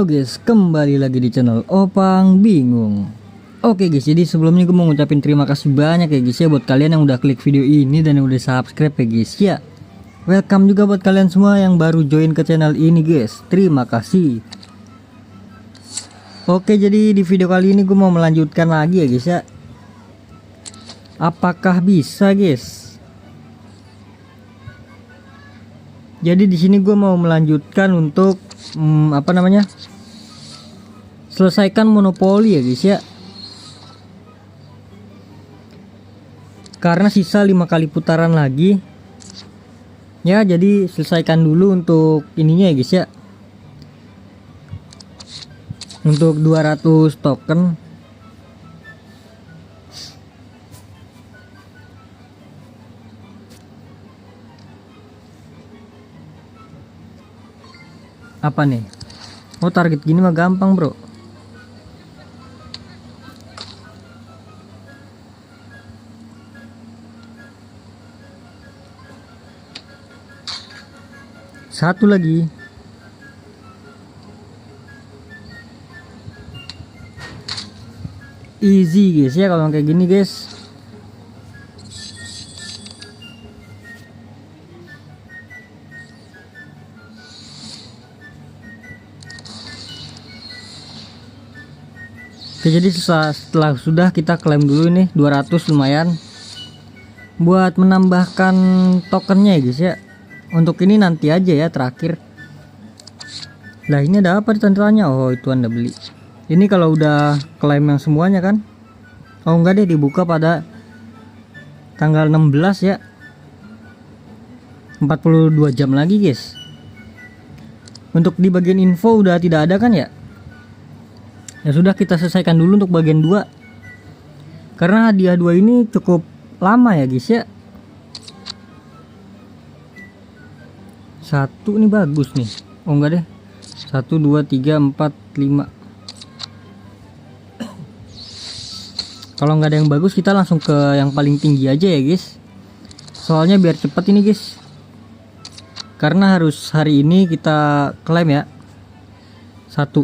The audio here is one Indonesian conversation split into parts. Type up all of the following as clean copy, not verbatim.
Halo guys, kembali lagi di channel Opang Bingung. Oke guys, jadi sebelumnya gue mau ngucapin terima kasih banyak ya guys ya buat kalian yang udah klik video ini dan yang udah subscribe ya guys ya. Welcome juga buat kalian semua yang baru join ke channel ini guys. Terima kasih. Oke, jadi di video kali ini gue mau melanjutkan lagi ya guys ya. Apakah bisa guys? Jadi di sini gue mau melanjutkan untuk selesaikan monopoli ya guys ya. Karena sisa 5 kali putaran lagi. Ya, jadi selesaikan dulu untuk ininya ya guys ya. Untuk 200 token. Apa nih? Oh, target gini mah gampang bro. Satu lagi. Easy guys ya kalau kayak gini guys. Oke, jadi setelah sudah kita klaim dulu ini 200 lumayan buat menambahkan tokennya ya guys ya. Untuk ini nanti aja ya terakhir. Lah ini ada apa di tantangannya? Oh, itu Anda beli. Ini kalau udah klaim yang semuanya kan. Oh enggak deh, dibuka pada tanggal 16 ya. 42 jam lagi guys. Untuk di bagian info udah tidak ada kan ya. Ya sudah, kita selesaikan dulu untuk bagian 2. Karena hadiah 2 ini cukup lama ya guys ya. Satu ini bagus nih. Oh enggak deh. 1 2 3 4 5. Kalau nggak ada yang bagus kita langsung ke yang paling tinggi aja ya guys. Soalnya biar cepat ini guys. Karena harus hari ini kita klaim ya. 1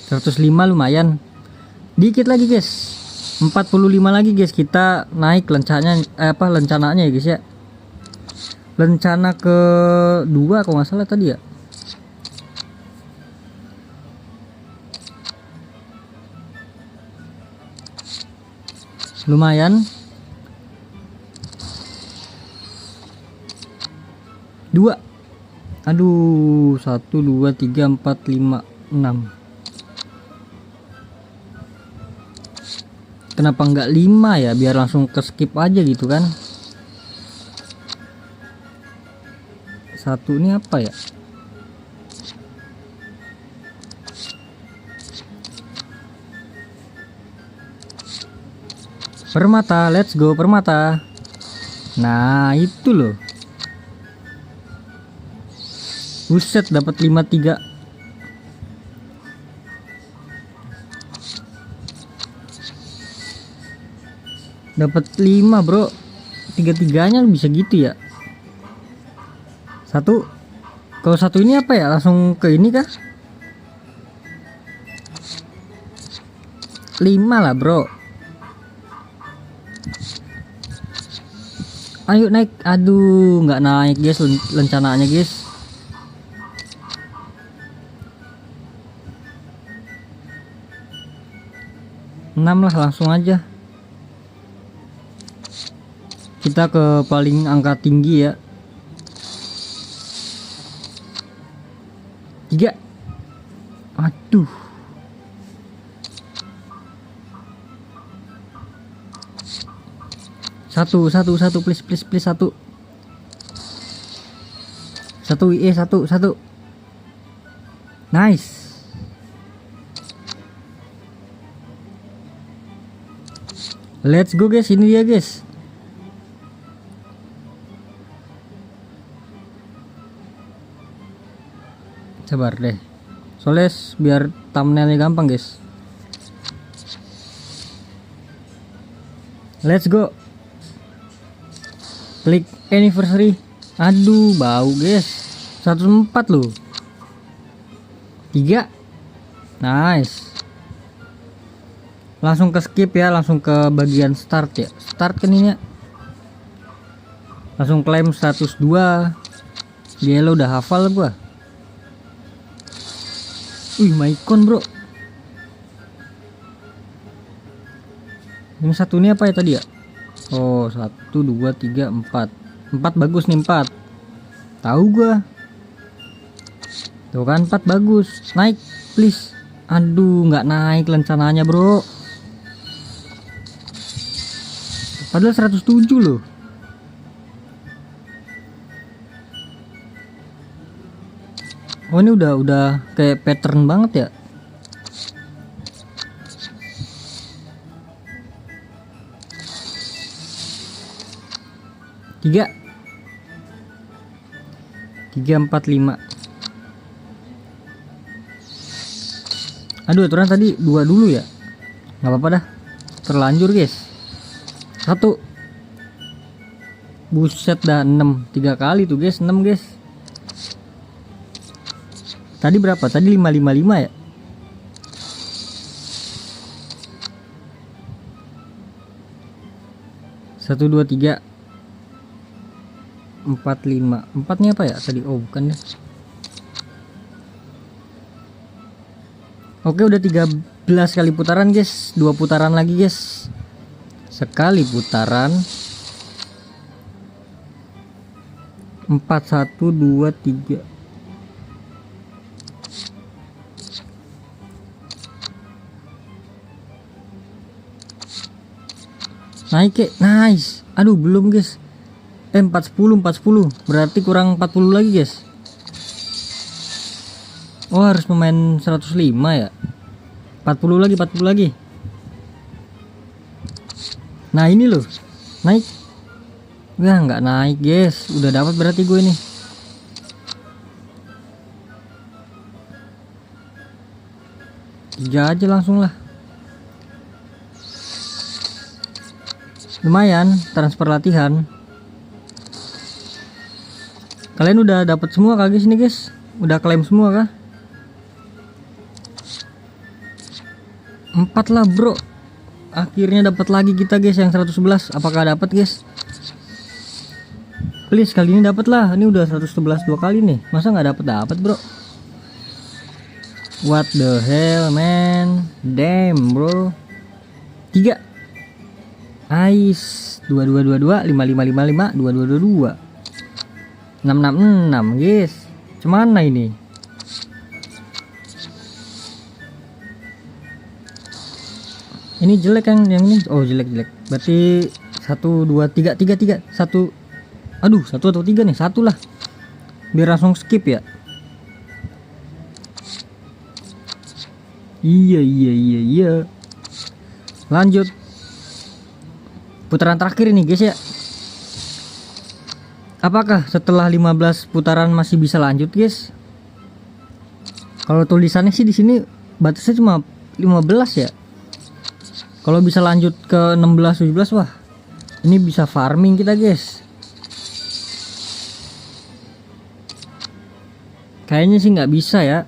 105 lumayan. Dikit lagi guys. 45 lagi guys, kita naik lencananya lencananya ya guys ya. Lencana ke 2 kalau nggak salah tadi ya. Lumayan. 2. Aduh, 1 2 3 4 5 6. Kenapa nggak 5 ya, biar langsung ke skip aja gitu kan. Satu ini apa ya? Permata, let's go permata. Nah itu loh. Buset, dapat 53. Dapat 5 bro. 3-3-nya bisa gitu ya. 1. Kalau 1 ini apa ya, langsung ke ini kah? 5 lah bro. Ayo naik. Aduh, nggak naik guys lencananya guys. Enam lah, langsung aja. Kita ke paling angka tinggi ya. 3. Aduh. Satu please 1. 1. Nice. Let's go guys, ini dia guys. Sabar deh. Soalnya biar thumbnailnya gampang guys. Let's go. Klik anniversary. Aduh, bau guys. 104 loh. 3. Nice. Langsung ke skip ya, langsung ke bagian start ya. Start kan ini ya. Langsung klaim 102. Gila udah hafal gua. Wih, Maicon bro. Ini satu ini apa ya tadi ya? Oh, 1, 2, 3, 4. 4 bagus nih, 4. Tahu gua. Tuh kan 4 bagus. Naik please. Aduh, nggak naik rencananya bro. Padahal 107 loh. Oh, ini udah kayak pattern banget ya. Tiga, 4, 5. Aduh, aturan tadi 2 dulu ya. Nggak apa-apa dah. Terlanjur guys. 1. Buset dah 6. 3 kali tuh guys, 6 guys. Tadi berapa? Tadi 555 ya. 1, 2, 3, 4, 5. 4 nih apa ya tadi? Oh bukan deh. Oke, udah 13 kali putaran guys. 2 putaran lagi guys. Sekali putaran 4, 1, 2, 3. Naik ke, nice. Aduh belum guys. 40, 40. Berarti kurang 40 lagi guys. Oh, harus pemain 105 ya. 40 lagi, 40 lagi. Nah ini loh, naik. Wah, nggak naik guys. Udah dapat berarti gue ini. Tiga aja langsung lah. Lumayan, transfer latihan. Kalian udah dapat semua kah guys ini guys? Udah klaim semua kah? 4 lah bro. Akhirnya dapat lagi kita guys yang 111. Apakah dapat guys? Please kali ini dapat lah. Ini udah 111 2 kali nih. Masa nggak dapat bro? What the hell man? Damn bro. 3. Nice. 2222 5555 2222 666 guys. Cuman ini? Ini jelek yang ini. Oh jelek. Berarti 1 2 3 1. Aduh 1 atau 3 nih. 1 lah. Biar langsung skip ya. Iya. Lanjut. Putaran terakhir ini guys ya. Apakah setelah 15 putaran masih bisa lanjut guys? Kalau tulisannya sih di sini batasnya cuma 15 ya. Kalau bisa lanjut ke 16 17, wah. Ini bisa farming kita guys. Kayaknya sih nggak bisa ya.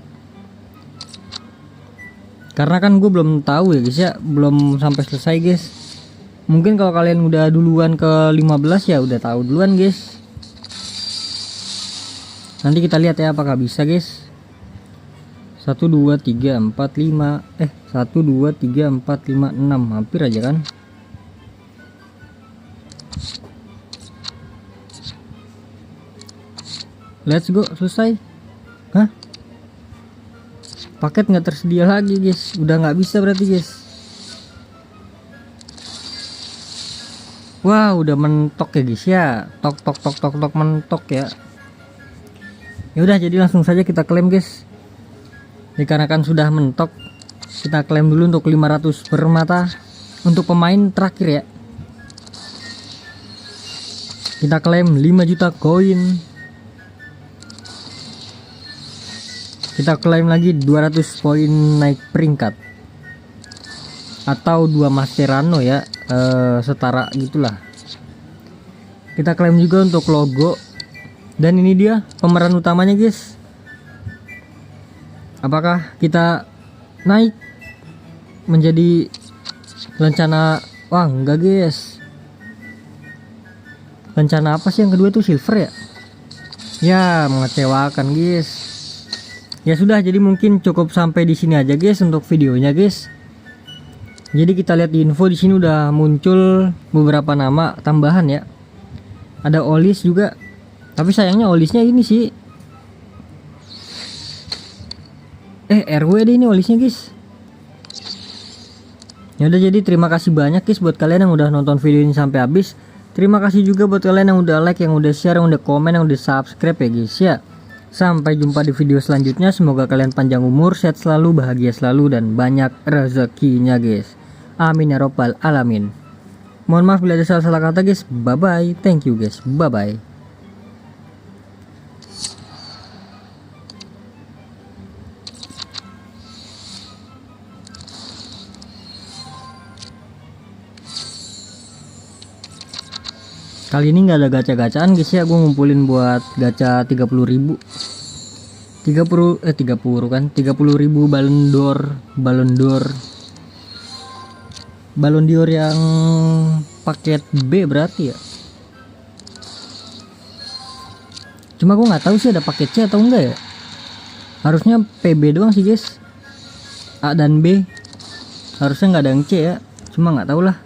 Karena kan gue belum tahu ya guys ya, belum sampai selesai guys. Mungkin kalau kalian udah duluan ke 15 ya udah tahu duluan guys. Nanti kita lihat ya apakah bisa guys. 1 2 3 4 5 1 2 3 4 5 6, hampir aja kan. Let's go, selesai. Hah? Paket nggak tersedia lagi guys. Udah nggak bisa berarti guys. Wah, udah mentok ya guys ya. Tok mentok ya. Ya udah, jadi langsung saja kita klaim guys. Dikarenakan sudah mentok, kita klaim dulu untuk 500 permata untuk pemain terakhir ya. Kita klaim 5 juta koin. Kita klaim lagi 200 poin naik peringkat. Atau 2 Mascherano ya, setara gitulah. Kita klaim juga untuk logo. Dan ini dia pemeran utamanya guys. Apakah kita naik menjadi lencana? Wah enggak guys. Lencana apa sih yang kedua tuh, silver ya? Ya mengecewakan guys. Ya sudah, jadi mungkin cukup sampai di sini aja guys untuk videonya guys. Jadi kita lihat di info di sini udah muncul beberapa nama tambahan ya. Ada Olis juga. Tapi sayangnya Olisnya ini sih RW deh ini Olisnya guys. Ya udah, jadi terima kasih banyak guys buat kalian yang udah nonton video ini sampai habis. Terima kasih juga buat kalian yang udah like, yang udah share, yang udah komen, yang udah subscribe ya guys ya. Sampai jumpa di video selanjutnya. Semoga kalian panjang umur, sehat selalu, bahagia selalu, dan banyak rezekinya guys. Amin ya robbal alamin. Mohon maaf bila ada salah-salah kata guys. Bye bye. Thank you guys. Bye bye. Kali ini nggak ada gacha-gacaan guys ya. Gue ngumpulin buat gacha 30.000. 30 kan, 30.000 Ballon d'Or yang paket B berarti ya. Cuma gue nggak tahu sih ada paket C atau enggak ya. Harusnya PB doang sih guys. A dan B. Harusnya nggak ada yang C ya. Cuma nggak tahu lah.